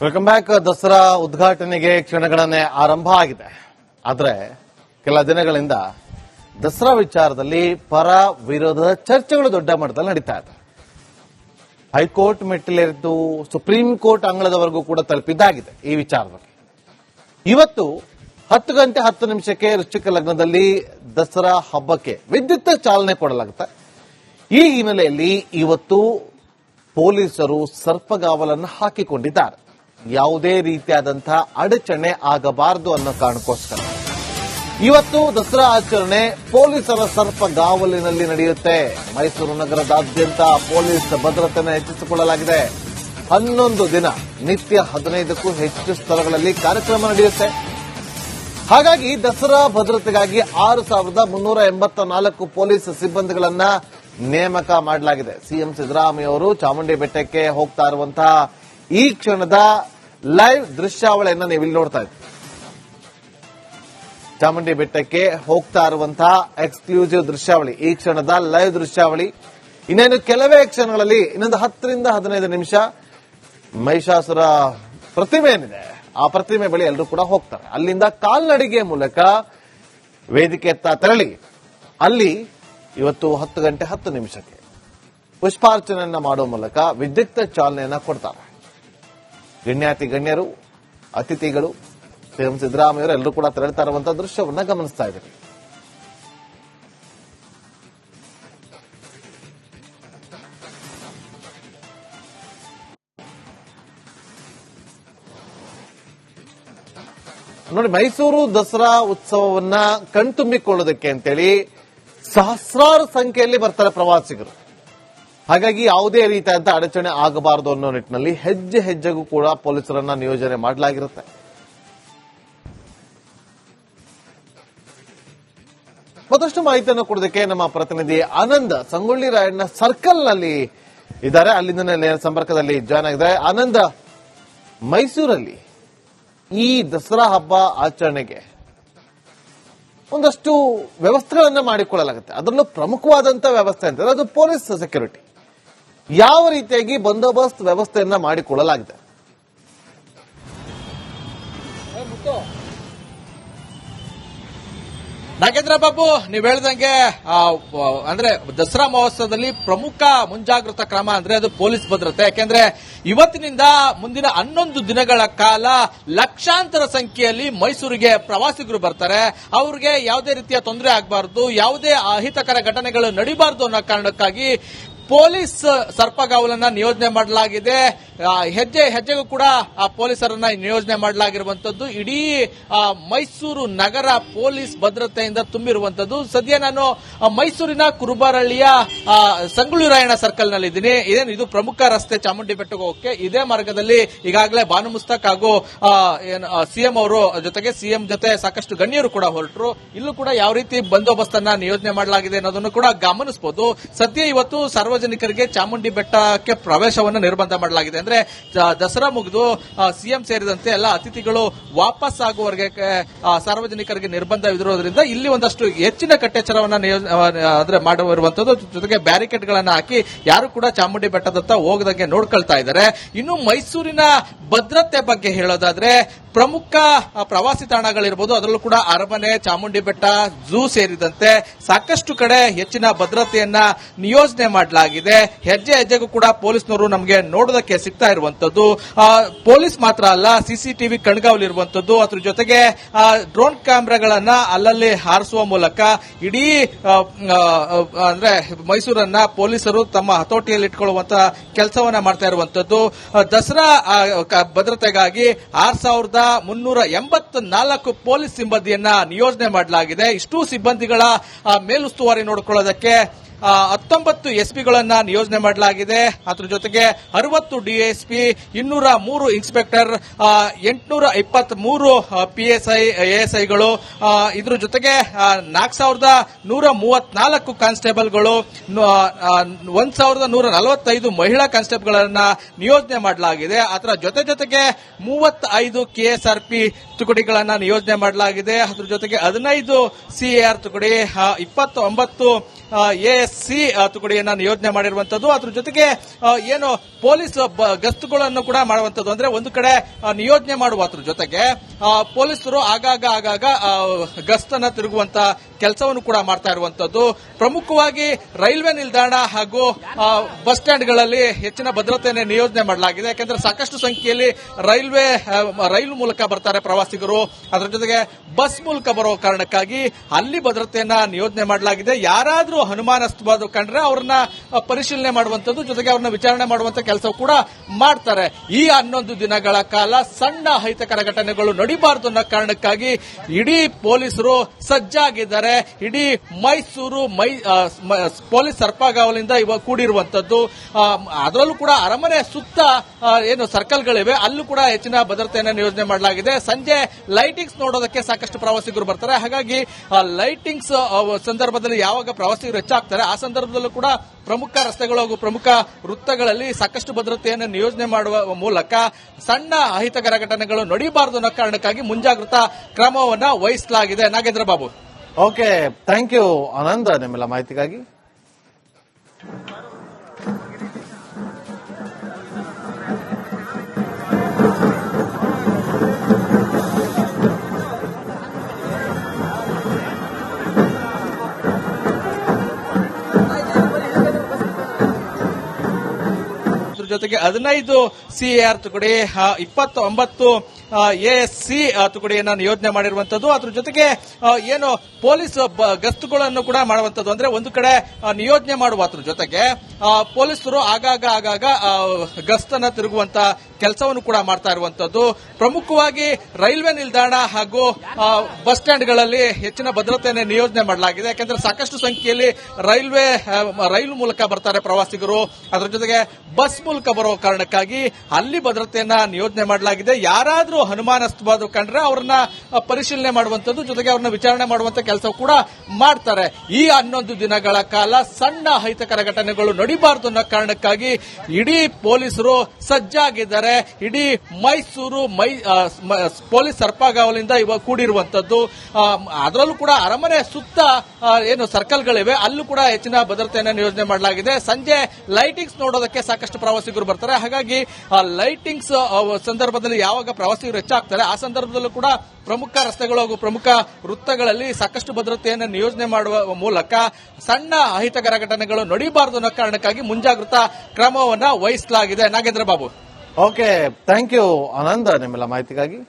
Welcome back. Dasara ಉದ್ಘಾಟನೆಗೆ ಕ್ಷಣಗಣನೆ ಆರಂಭ ಆಗಿದೆ. ಆದರೆ ಕೆಲ ದಿನಗಳಿಂದ ದಸರಾ ವಿಚಾರದಲ್ಲಿ ಪರ ವಿರೋಧದ ಚರ್ಚೆಗಳು ದೊಡ್ಡ ಮಟ್ಟದಲ್ಲಿ ನಡೀತಾ ಇದೆ. ಹೈಕೋರ್ಟ್ ಮೆಟ್ಟಿಲೇರಿದ್ದು ಸುಪ್ರೀಂ ಕೋರ್ಟ್ ಅಂಗಳದವರೆಗೂ ಕೂಡ ತಲುಪಿದ್ದಾಗಿದೆ ಈ ವಿಚಾರದಲ್ಲಿ. ಇವತ್ತು 10 ಗಂಟೆ 10 ನಿಮಿಷಕ್ಕೆ ವೃಶ್ಚಿಕ ಲಗ್ನದಲ್ಲಿ ದಸರಾ ಹಬ್ಬಕ್ಕೆ ವಿದ್ಯುತ್ ಚಾಲನೆ ಕೊಡಲಾಗುತ್ತೆ. ಈ ಹಿನ್ನೆಲೆಯಲ್ಲಿ ಇವತ್ತು ಪೊಲೀಸರು ಸರ್ಪಗಾವಲನ್ನು ಹಾಕಿಕೊಂಡಿದ್ದಾರೆ. ಯಾವುದೇ ರೀತಿಯಾದಂತಹ ಅಡಚಣೆ ಆಗಬಾರದು ಅನ್ನೋ ಕಾರಣಕ್ಕೋಸ್ಕರ ಇವತ್ತು ದಸರಾ ಆಚರಣೆ ಪೊಲೀಸರ ಸರ್ಪಗಾವಲಿನಲ್ಲಿ ನಡೆಯುತ್ತೆ. ಮೈಸೂರು ನಗರದಾದ್ಯಂತ ಪೊಲೀಸ್ ಭದ್ರತೆಯನ್ನು ಹೆಚ್ಚಿಸಿಕೊಳ್ಳಲಾಗಿದೆ. 11 ದಿನ ನಿತ್ಯ 15ಕ್ಕೂ ಹೆಚ್ಚು ಸ್ಥಳಗಳಲ್ಲಿ ಕಾರ್ಯಕ್ರಮ ನಡೆಯುತ್ತೆ. ಹಾಗಾಗಿ ದಸರಾ ಭದ್ರತೆಗಾಗಿ 6,384 ಪೊಲೀಸ್ ಸಿಬ್ಬಂದಿಗಳನ್ನ ನೇಮಕ ಮಾಡಲಾಗಿದೆ. ಸಿಎಂ ಸಿದ್ದರಾಮಯ್ಯ ಅವರು ಚಾಮುಂಡಿ ಬೆಟ್ಟಕ್ಕೆ ಹೋಗ್ತಾ ಇರುವಂತಹ ಈ ಕ್ಷಣದ ಲೈವ್ ದೃಶ್ಯಾವಳಿಯನ್ನ ನೀವು ಇಲ್ಲಿ ನೋಡ್ತಾ ಇದ್ದೀರಿ. ಚಾಮುಂಡಿ ಬೆಟ್ಟಕ್ಕೆ ಹೋಗ್ತಾ ಇರುವಂತಹ ಎಕ್ಸ್ಕ್ಲೂಸಿವ್ ದೃಶ್ಯಾವಳಿ, ಈ ಕ್ಷಣದ ಲೈವ್ ದೃಶ್ಯಾವಳಿ. ಇನ್ನೇನು ಕೆಲವೇ ಕ್ಷಣಗಳಲ್ಲಿ, ಇನ್ನೊಂದು 10 ರಿಂದ 15 ನಿಮಿಷ ಮಹಿಷಾಸುರ ಪ್ರತಿಮೆ ಏನಿದೆ ಆ ಪ್ರತಿಮೆ ಬಳಿ ಎಲ್ಲರೂ ಕೂಡ ಹೋಗ್ತಾರೆ. ಅಲ್ಲಿಂದ ಕಾಲ್ನಡಿಗೆ ಮೂಲಕ ವೇದಿಕೆಯತ್ತ ತೆರಳಿ ಅಲ್ಲಿ ಇವತ್ತು 10 ಗಂಟೆ 10 ನಿಮಿಷಕ್ಕೆ ಪುಷ್ಪಾರ್ಚನೆಯನ್ನ ಮಾಡುವ ಮೂಲಕ ವಿದ್ಯುತ್ ಚಾಲನೆಯನ್ನ ಕೊಡ್ತಾರೆ. ಗಣ್ಯಾತಿ ಗಣ್ಯರು, ಅತಿಥಿಗಳು, ಸಿಎಂ ಸಿದ್ದರಾಮಯ್ಯ ಅವರು ಎಲ್ಲರೂ ಕೂಡ ತೆರಳ್ತಾ ಇರುವಂತಹ ದೃಶ್ಯವನ್ನ ಗಮನಿಸ್ತಾ ಇದ್ದೀವಿ. ನೋಡಿ, ಮೈಸೂರು ದಸರಾ ಉತ್ಸವವನ್ನ ಕಣ್ತುಂಬಿಕೊಳ್ಳೋದಕ್ಕೆ ಅಂತೇಳಿ ಸಹಸ್ರಾರು ಸಂಖ್ಯೆಯಲ್ಲಿ ಬರ್ತಾರೆ ಪ್ರವಾಸಿಗರು. ಹಾಗಾಗಿ ಯಾವುದೇ ರೀತಿಯಾದಂತಹ ಅಡಚಣೆ ಆಗಬಾರದು ಅನ್ನೋ ನಿಟ್ಟಿನಲ್ಲಿ ಹೆಜ್ಜೆ ಹೆಜ್ಜೆಗೂ ಕೂಡ ಪೊಲೀಸರನ್ನ ನಿಯೋಜನೆ ಮಾಡಲಾಗಿರುತ್ತೆ. ಮತ್ತಷ್ಟು ಮಾಹಿತಿಯನ್ನು ಕೊಡೋದಕ್ಕೆ ನಮ್ಮ ಪ್ರತಿನಿಧಿ ಆನಂದ್ ಸಂಗೊಳ್ಳಿ ರಾಯಣ್ಣ ಸರ್ಕಲ್ ನಲ್ಲಿ ಇದ್ದಾರೆ. ಅಲ್ಲಿಂದ ನೇರ ಸಂಪರ್ಕದಲ್ಲಿ ಜಾಯ್ನ್ ಆಗಿದ್ದಾರೆ. ಆನಂದ್, ಮೈಸೂರಲ್ಲಿ ಈ ದಸರಾ ಹಬ್ಬ ಆಚರಣೆಗೆ ಒಂದಷ್ಟು ವ್ಯವಸ್ಥೆಗಳನ್ನ ಮಾಡಿಕೊಳ್ಳಲಾಗುತ್ತೆ. ಅದರಲ್ಲೂ ಪ್ರಮುಖವಾದಂತಹ ವ್ಯವಸ್ಥೆ ಅಂತ ಅದು ಪೊಲೀಸ್ ಸೆಕ್ಯೂರಿಟಿ. ಯಾವ ರೀತಿಯಾಗಿ ಬಂದೋಬಸ್ತ್ ವ್ಯವಸ್ಥೆಯನ್ನ ಮಾಡಿಕೊಳ್ಳಲಾಗಿದೆ? ನಾಗೇಂದ್ರ ಬಾಬು, ನೀವ್ ಹೇಳ್ದಂಗೆ ಅಂದ್ರೆ ದಸರಾ ಮಹೋತ್ಸವದಲ್ಲಿ ಪ್ರಮುಖ ಮುಂಜಾಗ್ರತಾ ಕ್ರಮ ಅಂದ್ರೆ ಅದು ಪೊಲೀಸ್ ಭದ್ರತೆ. ಯಾಕೆಂದ್ರೆ ಇವತ್ತಿನಿಂದ ಮುಂದಿನ 11 ದಿನಗಳ ಕಾಲ ಲಕ್ಷಾಂತರ ಸಂಖ್ಯೆಯಲ್ಲಿ ಮೈಸೂರಿಗೆ ಪ್ರವಾಸಿಗರು ಬರ್ತಾರೆ. ಅವ್ರಿಗೆ ಯಾವುದೇ ರೀತಿಯ ತೊಂದರೆ ಆಗಬಾರದು, ಯಾವುದೇ ಅಹಿತಕರ ಘಟನೆಗಳು ನಡೀಬಾರದು ಅನ್ನೋ ಕಾರಣಕ್ಕಾಗಿ ಪೊಲೀಸ್ ಸರ್ಪಗಾವಲನ್ನ ನಿಯೋಜನೆ ಮಾಡಲಾಗಿದೆ. ಹೆಜ್ಜೆ ಹೆಜ್ಜೆಗೂ ಕೂಡ ಪೊಲೀಸರನ್ನ ನಿಯೋಜನೆ ಮಾಡಲಾಗಿರುವಂತದ್ದು. ಇಡೀ ಮೈಸೂರು ನಗರ ಪೊಲೀಸ್ ಭದ್ರತೆಯಿಂದ ತುಂಬಿರುವಂತದ್ದು. ಸದ್ಯ ನಾನು ಮೈಸೂರಿನ ಕುರುಬರಹಳ್ಳಿಯ ಸಂಗೊಳ್ಳಿ ರಾಯಣ್ಣ ಸರ್ಕಲ್ ನಲ್ಲಿ ಇದ್ದೀನಿ. ಇದು ಪ್ರಮುಖ ರಸ್ತೆ ಚಾಮುಂಡಿ ಬೆಟ್ಟಕ್ಕೆ ಹೋಗಕ್ಕೆ. ಇದೇ ಮಾರ್ಗದಲ್ಲಿ ಈಗಾಗಲೇ ಬಾನು ಮುಸ್ತಕ್ ಹಾಗೂ ಸಿಎಂ ಅವರು ಜೊತೆಗೆ ಸಿಎಂ ಜೊತೆ ಸಾಕಷ್ಟು ಗಣ್ಯರು ಕೂಡ ಹೊರಟರು. ಇಲ್ಲೂ ಕೂಡ ಯಾವ ರೀತಿ ಬಂದೋಬಸ್ತನ್ನ ನಿಯೋಜನೆ ಮಾಡಲಾಗಿದೆ ಅನ್ನೋದನ್ನು ಕೂಡ ಗಮನಿಸಬಹುದು. ಸದ್ಯ ಇವತ್ತು ಸಾರ್ವಜನಿಕರಿಗೆ ಚಾಮುಂಡಿ ಬೆಟ್ಟಕ್ಕೆ ಪ್ರವೇಶವನ್ನು ನಿರ್ಬಂಧ ಮಾಡಲಾಗಿದೆ. ಅಂದ್ರೆ ದಸರಾ ಮುಗಿದು ಸಿಎಂ ಸೇರಿದಂತೆ ಎಲ್ಲ ಅತಿಥಿಗಳು ವಾಪಸ್ ಆಗುವವರೆಗೆ ಸಾರ್ವಜನಿಕರಿಗೆ ನಿರ್ಬಂಧವಿರೋದ್ರಿಂದ ಇಲ್ಲಿ ಒಂದಷ್ಟು ಹೆಚ್ಚಿನ ಕಟ್ಟೆಚ್ಚರವನ್ನ ಅಂದ್ರೆ ಮಾಡಿರುವಂತದ್ದು. ಜೊತೆಗೆ ಬ್ಯಾರಿಕೇಡ್ ಗಳನ್ನ ಹಾಕಿ ಯಾರು ಕೂಡ ಚಾಮುಂಡಿ ಬೆಟ್ಟದತ್ತ ಹೋಗದಂಗೆ ನೋಡ್ಕೊಳ್ತಾ ಇದ್ದಾರೆ. ಇನ್ನು ಮೈಸೂರಿನ ಭದ್ರತೆ ಬಗ್ಗೆ ಹೇಳೋದಾದ್ರೆ ಪ್ರಮುಖ ಪ್ರವಾಸಿ ತಾಣಗಳಿರ್ಬೋದು, ಅದರಲ್ಲೂ ಕೂಡ ಅರಮನೆ, ಚಾಮುಂಡಿ ಬೆಟ್ಟ, ಝೂ ಸೇರಿದಂತೆ ಸಾಕಷ್ಟು ಕಡೆ ಹೆಚ್ಚಿನ ಭದ್ರತೆಯನ್ನ ನಿಯೋಜನೆ ಮಾಡಲಾಗಿದೆ. ಹೆಜ್ಜೆ ಹೆಜ್ಜೆಗೂ ಕೂಡ ಪೊಲೀಸ್ನವರು ನಮಗೆ ನೋಡೋದಕ್ಕೆ ಸಿಗ್ತಾ ಇರುವಂತದ್ದು. ಪೊಲೀಸ್ ಮಾತ್ರ ಅಲ್ಲ, ಸಿಸಿಟಿವಿ ಕಣ್ಗಾವಲಿರುವಂತದ್ದು. ಅದ್ರ ಜೊತೆಗೆ ಡ್ರೋನ್ ಕ್ಯಾಮೆರಾಗಳನ್ನ ಅಲ್ಲಲ್ಲಿ ಹಾರಿಸುವ ಮೂಲಕ ಇಡೀ ಅಂದ್ರೆ ಮೈಸೂರನ್ನ ಪೊಲೀಸರು ತಮ್ಮ ಹತೋಟಿಯಲ್ಲಿ ಇಟ್ಕೊಳ್ಳುವಂತ ಕೆಲಸವನ್ನ ಮಾಡ್ತಾ ಇರುವಂತದ್ದು. ದಸರಾ ಭದ್ರತೆಗಾಗಿ 6,384 ಪೊಲೀಸ್ ಸಿಬ್ಬಂದಿಯನ್ನ ನಿಯೋಜನೆ ಮಾಡಲಾಗಿದೆ. ಇಷ್ಟು ಸಿಬ್ಬಂದಿಗಳ ಮೇಲುಸ್ತುವಾರಿ ನೋಡಿಕೊಳ್ಳೋದಕ್ಕೆ 19 ಎಸ್ಪಿಗಳನ್ನ ನಿಯೋಜನೆ ಮಾಡಲಾಗಿದೆ. ಅದರ ಜೊತೆಗೆ 60 ಡಿಎಸ್ಪಿ, 203 ಇನ್ಸ್ಪೆಕ್ಟರ್, 823 ಪಿಎಸ್ಐ, ಎಎಸ್ಐಗಳು, ಇದ್ರ ಜೊತೆಗೆ 4,134 ಕಾನ್ಸ್ಟೇಬಲ್ಗಳು, 1,145 ಮಹಿಳಾ ಕಾನ್ಸ್ಟೇಬಲ್ಗಳನ್ನ ನಿಯೋಜನೆ ಮಾಡಲಾಗಿದೆ. ಅದರ ಜೊತೆಗೆ 35 ಕೆಎಸ್ಆರ್ಪಿ ತುಕಡಿಗಳನ್ನ ನಿಯೋಜನೆ ಮಾಡಲಾಗಿದೆ. ಅದರ ಜೊತೆಗೆ 15 ಸಿಎಆರ್ ತುಕಡಿ, 29 ASC ತುಕಡಿಯನ್ನ ನಿಯೋಜನೆ ಮಾಡಿರುವಂತದ್ದು. ಅದ್ರ ಜೊತೆಗೆ ಏನು ಪೊಲೀಸ್ ಗಸ್ತುಗಳನ್ನು ಕೂಡ ಮಾಡುವಂತದ್ದು. ಅಂದ್ರೆ ಒಂದು ಕಡೆ ನಿಯೋಜನೆ ಮಾಡುವ ಅದ್ರ ಜೊತೆಗೆ ಪೊಲೀಸರು ಆಗಾಗ ಗಸ್ತನ್ನ ತಿರುಗುವಂತ ಕೆಲಸವನ್ನು ಕೂಡ ಮಾಡ್ತಾ ಇರುವಂತದ್ದು. ಪ್ರಮುಖವಾಗಿ ರೈಲ್ವೆ ನಿಲ್ದಾಣ ಹಾಗೂ ಬಸ್ ಸ್ಟ್ಯಾಂಡ್ಗಳಲ್ಲಿ ಹೆಚ್ಚಿನ ಭದ್ರತೆಯನ್ನು ನಿಯೋಜನೆ ಮಾಡಲಾಗಿದೆ. ಯಾಕೆಂದ್ರೆ ಸಾಕಷ್ಟು ಸಂಖ್ಯೆಯಲ್ಲಿ ರೈಲು ಮೂಲಕ ಬರ್ತಾರೆ ಪ್ರವಾಸಿಗರು. ಅದರ ಜೊತೆಗೆ ಬಸ್ ಮೂಲಕ ಬರೋ ಕಾರಣಕ್ಕಾಗಿ ಅಲ್ಲಿ ಭದ್ರತೆಯನ್ನ ನಿಯೋಜನೆ ಮಾಡಲಾಗಿದೆ. ಯಾರಾದ್ರೂ ಅನುಮಾನಾಸ್ಪದ ಕಂಡ್ರೆ ಅವ್ರನ್ನ ಪರಿಶೀಲನೆ ಮಾಡುವಂತದ್ದು, ಜೊತೆಗೆ ಅವ್ರನ್ನ ವಿಚಾರಣೆ ಮಾಡುವಂತ ಕೆಲಸ ಕೂಡ ಮಾಡ್ತಾರೆ. ಈ 11 ದಿನಗಳ ಕಾಲ ಸಣ್ಣ ಅಹಿತಕರ ಘಟನೆಗಳು ನಡೀಬಾರದು ಅನ್ನೋ ಕಾರಣಕ್ಕಾಗಿ ಇಡೀ ಪೊಲೀಸರು ಸಜ್ಜಾಗಿದ್ದಾರೆ. ಇಡೀ ಮೈಸೂರು ಪೊಲೀಸ್ ಸರ್ಪಗಾವಲಿಂದ ಇವಾಗ ಕೂಡಿರುವಂತದ್ದು. ಅದರಲ್ಲೂ ಕೂಡ ಅರಮನೆ ಸುತ್ತ ಏನು ಸರ್ಕಲ್ಗಳಿವೆ, ಅಲ್ಲೂ ಕೂಡ ಹೆಚ್ಚಿನ ಭದ್ರತೆಯನ್ನು ನಿಯೋಜನೆ ಮಾಡಲಾಗಿದೆ. ಸಂಜೆ ಲೈಟಿಂಗ್ಸ್ ನೋಡೋದಕ್ಕೆ ಸಾಕಷ್ಟು ಪ್ರವಾಸಿಗರು ಬರ್ತಾರೆ. ಹಾಗಾಗಿ ಲೈಟಿಂಗ್ಸ್ ಸಂದರ್ಭದಲ್ಲಿ ಯಾವಾಗ ಪ್ರವಾಸಿಗರು ಹೆಚ್ಚಾಗ್ತಾರೆ ಆ ಸಂದರ್ಭದಲ್ಲೂ ಕೂಡ ಪ್ರಮುಖ ರಸ್ತೆಗಳು ಹಾಗೂ ಪ್ರಮುಖ ವೃತ್ತಗಳಲ್ಲಿ ಸಾಕಷ್ಟು ಭದ್ರತೆಯನ್ನು ನಿಯೋಜನೆ ಮಾಡುವ ಮೂಲಕ ಸಣ್ಣ ಅಹಿತಕರ ಘಟನೆಗಳು ನಡೀಬಾರದು ಅನ್ನೋ ಕಾರಣಕ್ಕಾಗಿ ಮುಂಜಾಗ್ರತಾ ಕ್ರಮವನ್ನು ವಹಿಸಲಾಗಿದೆ. Nagendra Babu. Okay, thank you Anand ನಿಮ್ಮೆಲ್ಲ ಮಾಹಿತಿಗಾಗಿ. ಜೊತೆಗೆ 15 CAR ತುಕಡಿ, 29 ASC ತುಕಡಿಯನ್ನ ನಿಯೋಜನೆ ಮಾಡಿರುವಂತದ್ದು. ಅದ್ರ ಜೊತೆಗೆ ಏನು ಪೊಲೀಸ್ ಗಸ್ತುಗಳನ್ನು ಕೂಡ ಮಾಡುವಂತದ್ದು. ಅಂದ್ರೆ ಒಂದು ಕಡೆ ನಿಯೋಜನೆ ಮಾಡುವ ಅದ್ರ ಜೊತೆಗೆ ಪೊಲೀಸರು ಆಗಾಗ ಗಸ್ತನ್ನ ತಿರುಗುವಂತ ಕೆಲಸವನ್ನು ಕೂಡ ಮಾಡ್ತಾ ಇರುವಂತದ್ದು. ಪ್ರಮುಖವಾಗಿ ರೈಲ್ವೆ ನಿಲ್ದಾಣ ಹಾಗೂ ಬಸ್ ಸ್ಟ್ಯಾಂಡ್ಗಳಲ್ಲಿ ಹೆಚ್ಚಿನ ಭದ್ರತೆಯನ್ನು ನಿಯೋಜನೆ ಮಾಡಲಾಗಿದೆ. ಯಾಕೆಂದ್ರೆ ಸಾಕಷ್ಟು ಸಂಖ್ಯೆಯಲ್ಲಿ ರೈಲು ಮೂಲಕ ಬರ್ತಾರೆ ಪ್ರವಾಸಿಗರು. ಅದರ ಜೊತೆಗೆ ಬಸ್ ಮೂಲಕ ಬರೋ ಕಾರಣಕ್ಕಾಗಿ ಅಲ್ಲಿ ಭದ್ರತೆಯನ್ನ ನಿಯೋಜನೆ ಮಾಡಲಾಗಿದೆ. ಯಾರಾದ್ರೂ ಅನುಮಾನಾಸ್ಪದ ಕಂಡ್ರೆ ಅವ್ರನ್ನ ಪರಿಶೀಲನೆ ಮಾಡುವಂತದ್ದು, ಜೊತೆಗೆ ಅವ್ರನ್ನ ವಿಚಾರಣೆ ಮಾಡುವಂತ ಕೆಲಸ ಕೂಡ ಮಾಡ್ತಾರೆ. ಈ 11 ದಿನಗಳ ಕಾಲ ಸಣ್ಣ ಅಹಿತಕರ ಘಟನೆಗಳು ನಡೀಬಾರದು ಅನ್ನೋ ಕಾರಣಕ್ಕಾಗಿ ಇಡೀ ಪೊಲೀಸರು ಸಜ್ಜಾಗಿದ್ದಾರೆ. ಇಡೀ ಮೈಸೂರು ಪೊಲೀಸ್ ಸರ್ಪಗಾವಲಿಂದ ಇವಾಗ ಕೂಡಿರುವಂತದ್ದು. ಅದರಲ್ಲೂ ಕೂಡ ಅರಮನೆ ಸುತ್ತ ಏನು ಸರ್ಕಲ್ಗಳಿವೆ, ಅಲ್ಲೂ ಕೂಡ ಹೆಚ್ಚಿನ ಭದ್ರತೆಯನ್ನು ನಿಯೋಜನೆ ಮಾಡಲಾಗಿದೆ. ಸಂಜೆ ಲೈಟಿಂಗ್ಸ್ ನೋಡೋದಕ್ಕೆ ಸಾಕಷ್ಟು ಪ್ರವಾಸಿಗರು ಬರ್ತಾರೆ. ಹಾಗಾಗಿ ಲೈಟಿಂಗ್ಸ್ ಸಂದರ್ಭದಲ್ಲಿ ಯಾವಾಗ ಪ್ರವಾಸಿಗರು ಹೆಚ್ಚಾಗ್ತಾರೆ ಆ ಸಂದರ್ಭದಲ್ಲೂ ಕೂಡ ಪ್ರಮುಖ ರಸ್ತೆಗಳು ಹಾಗೂ ಪ್ರಮುಖ ವೃತ್ತಗಳಲ್ಲಿ ಸಾಕಷ್ಟು ಭದ್ರತೆಯನ್ನು ನಿಯೋಜನೆ ಮಾಡುವ ಮೂಲಕ ಸಣ್ಣ ಅಹಿತಕರ ಘಟನೆಗಳು ನಡೀಬಾರದು ಅನ್ನೋ ಕಾರಣಕ್ಕಾಗಿ ಮುಂಜಾಗ್ರತಾ ಕ್ರಮವನ್ನು ವಹಿಸಲಾಗಿದೆ. Nagendra Babu. Okay, thank you Anand ನಿಮ್ಮೆಲ್ಲ ಮಾಹಿತಿಗಾಗಿ.